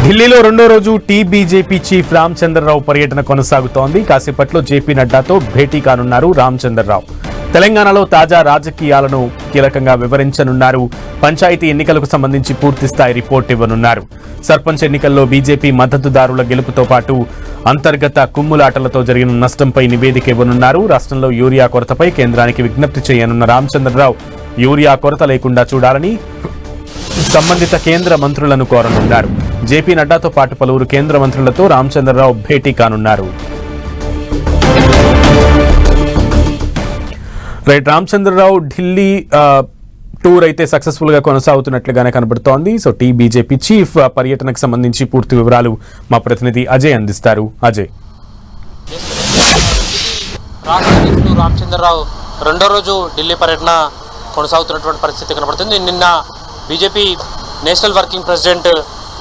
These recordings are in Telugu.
ఢిల్లీలో రెండో రోజు బీజేపీ చీఫ్ రామచంద్రరావు పర్యటన కొనసాగుతోంది. కాసేపట్లో జేపీ నడ్డాతో భేటీ కానున్నారు రామచంద్రరావు. తెలంగాణలో తాజా రాజకీయాలను కీలకంగా వివరించనున్నారు. పంచాయతీ ఎన్నికలకు సంబంధించి పూర్తిస్థాయి రిపోర్ట్ ఇవ్వనున్నారు. సర్పంచ్ ఎన్నికల్లో బీజేపీ మద్దతుదారుల గెలుపుతో పాటు అంతర్గత కుమ్ములాటలతో జరిగిన నష్టంపై నివేదిక ఇవ్వనున్నారు. రాష్ట్రంలో యూరియా కొరతపై కేంద్రానికి విజ్ఞప్తి చేయనున్న రామచంద్రరావు యూరియా కొరత లేకుండా చూడాలని సంబంధిత కేంద్ర మంత్రులను కోరనున్నారు. జేపీ నడ్డాతో పాటు పలువురు కేంద్ర మంత్రులతో రామచంద్రరావు భేటీ కానున్నారు. రామచంద్రరావు ఢిల్లీ టూర్ అయితే సక్సెస్ఫుల్ గా కొనసాగుతున్నట్లుగానే కనబడుతోంది. సో బీజేపీ చీఫ్ పర్యటనకు సంబంధించి పూర్తి వివరాలు మా ప్రతినిధి అజయ్ అందిస్తారు. అజయ్, రాష్ట్ర అధ్యక్షుడు రామచంద్రరావు రెండో రోజు ఢిల్లీ పర్యటన కొనసాగుతున్నటువంటి పరిస్థితి కనబడుతుంది. నిన్న BJP national working president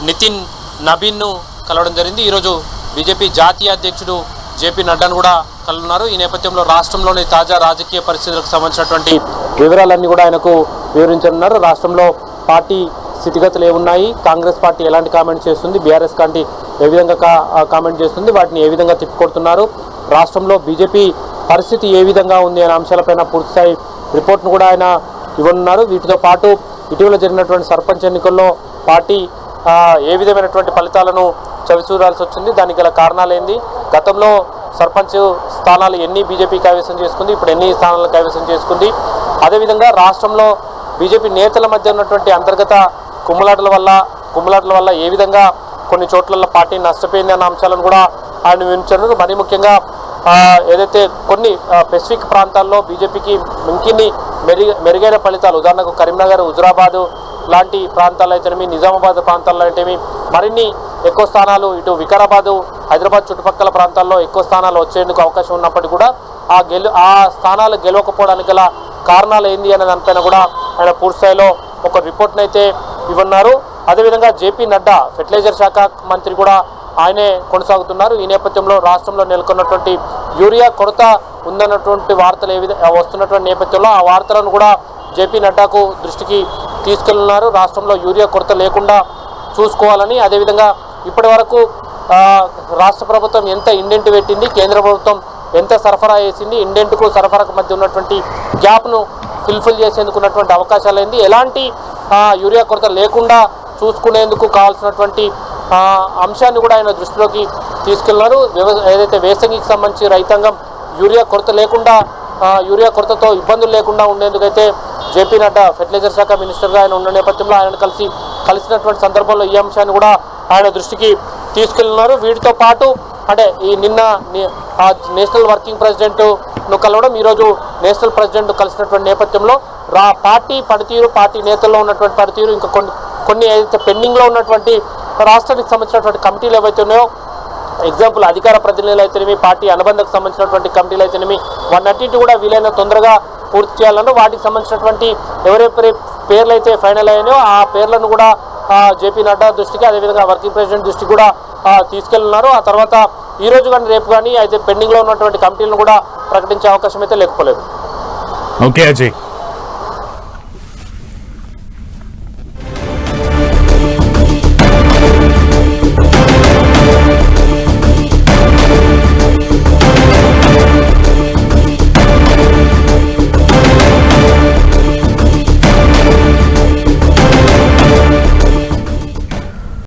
Nitin నబీన్ను కలవడం జరిగింది. ఈరోజు బీజేపీ జాతీయ అధ్యక్షుడు జేపీ నడ్డాను కూడా కలున్నారు. ఈ నేపథ్యంలో రాష్ట్రంలోని తాజా రాజకీయ పరిస్థితులకు సంబంధించినటువంటి వివరాలన్నీ కూడా ఆయనకు వివరించనున్నారు. రాష్ట్రంలో పార్టీ స్థితిగతులు ఏమున్నాయి, కాంగ్రెస్ పార్టీ ఎలాంటి కామెంట్ చేస్తుంది, బీఆర్ఎస్ పార్టీ ఏ విధంగా కామెంట్ చేస్తుంది, వాటిని ఏ విధంగా తిప్పికొడుతున్నారు, రాష్ట్రంలో బీజేపీ పరిస్థితి ఏ విధంగా ఉంది అనే అంశాలపైన పూర్తిస్థాయి రిపోర్ట్ను కూడా ఆయన ఇవ్వనున్నారు. వీటితో పాటు ఇటీవల జరిగినటువంటి సర్పంచ్ ఎన్నికల్లో పార్టీ ఏ విధమైనటువంటి ఫలితాలను చవిచూడాల్సి వచ్చింది, దానికి గల కారణాలేంది, గతంలో సర్పంచ్ స్థానాలు ఎన్ని బీజేపీ కైవసం చేసుకుంది, ఇప్పుడు ఎన్ని స్థానాలను కైవసం చేసుకుంది, అదేవిధంగా రాష్ట్రంలో బీజేపీ నేతల మధ్య ఉన్నటువంటి అంతర్గత కుమ్ములాటల వల్ల ఏ విధంగా కొన్ని చోట్ల పార్టీ నష్టపోయింది అన్న అంశాలను కూడా ఆయన వివరించారు. మరీ ముఖ్యంగా ఏదైతే కొన్ని స్పెసిఫిక్ ప్రాంతాల్లో బీజేపీకి ఇంకిన్ని మెరుగైన ఫలితాలు, ఉదాహరణకు కరీంనగర్, హుజురాబాదు లాంటి ప్రాంతాల్లో అయితేనేమి, నిజామాబాద్ ప్రాంతాల్లో అయితేమి మరిన్ని ఎక్కువ స్థానాలు, ఇటు వికారాబాదు, హైదరాబాద్ చుట్టుపక్కల ప్రాంతాల్లో ఎక్కువ స్థానాలు వచ్చేందుకు అవకాశం ఉన్నప్పటికీ కూడా ఆ స్థానాలు గెలవకపోవడానికి గల కారణాలు ఏంది అనే దానిపైన కూడా ఆయన పూర్తిస్థాయిలో ఒక రిపోర్ట్ని అయితే ఇవ్వన్నారు. అదేవిధంగా జేపీ నడ్డా ఫెర్టిలైజర్ శాఖ మంత్రి కూడా ఆయనే కొనసాగుతున్నారు. ఈ నేపథ్యంలో రాష్ట్రంలో నెలకొన్నటువంటి యూరియా కొరత ఉందన్నటువంటి వార్తలు వస్తున్నటువంటి నేపథ్యంలో ఆ వార్తలను కూడా జేపీ నడ్డాకు దృష్టికి తీసుకెళ్తున్నారు. రాష్ట్రంలో యూరియా కొరత లేకుండా చూసుకోవాలని, అదేవిధంగా ఇప్పటి వరకు రాష్ట్ర ప్రభుత్వం ఎంత ఇండెంట్ పెట్టింది, కేంద్ర ప్రభుత్వం ఎంత సరఫరా చేసింది, ఇండెంట్కు సరఫరాకు మధ్య ఉన్నటువంటి గ్యాప్ను ఫుల్ఫిల్ చేసేందుకు ఉన్నటువంటి అవకాశాలు ఏంది, ఎలాంటి యూరియా కొరత లేకుండా చూసుకునేందుకు కావాల్సినటువంటి అంశాన్ని కూడా ఆయన దృష్టిలోకి తీసుకెళ్లారు. ఏదైతే వేసంగికి సంబంధించి రైతాంగం యూరియా కొరత లేకుండా, యూరియా కొరతతో ఇబ్బందులు లేకుండా ఉండేందుకైతే జేపీ నడ్డా ఫెర్టిలైజర్ శాఖ మినిస్టర్గా ఆయన ఉన్న నేపథ్యంలో ఆయన కలిసినటువంటి సందర్భంలో ఈ అంశాన్ని కూడా ఆయన దృష్టికి తీసుకెళ్తున్నారు. వీటితో పాటు అంటే ఈ నిన్న నేషనల్ వర్కింగ్ ప్రెసిడెంట్ను కలవడం, ఈరోజు నేషనల్ ప్రెసిడెంట్ కలిసినటువంటి నేపథ్యంలో పార్టీ పనితీరు, పార్టీ నేతల్లో ఉన్నటువంటి పనితీరు, ఇంకా కొన్ని ఏదైతే పెండింగ్లో ఉన్నటువంటి రాష్ట్రానికి సంబంధించినటువంటి కమిటీలు ఏవైతే ఉన్నాయో, ఎగ్జాంపుల్ అధికార ప్రతినిధులు అయితేనేమి, పార్టీ అనుబంధకు సంబంధించినటువంటి కమిటీలు అయితేనేమి, వాటన్నింటి కూడా వీలైన తొందరగా పూర్తి చేయాలన్నా వాటికి సంబంధించినటువంటి ఎవరెవరి పేర్లు అయితే ఫైనల్ అయ్యాయో ఆ పేర్లను కూడా జేపీ నడ్డా దృష్టికి, అదేవిధంగా వర్కింగ్ ప్రెసిడెంట్ దృష్టికి కూడా తీసుకెళ్తున్నారు. ఆ తర్వాత ఈ రోజు కానీ రేపు కానీ అయితే పెండింగ్లో ఉన్నటువంటి కమిటీలను కూడా ప్రకటించే అవకాశం అయితే లేకపోలేదు. ఓకే అజయ్.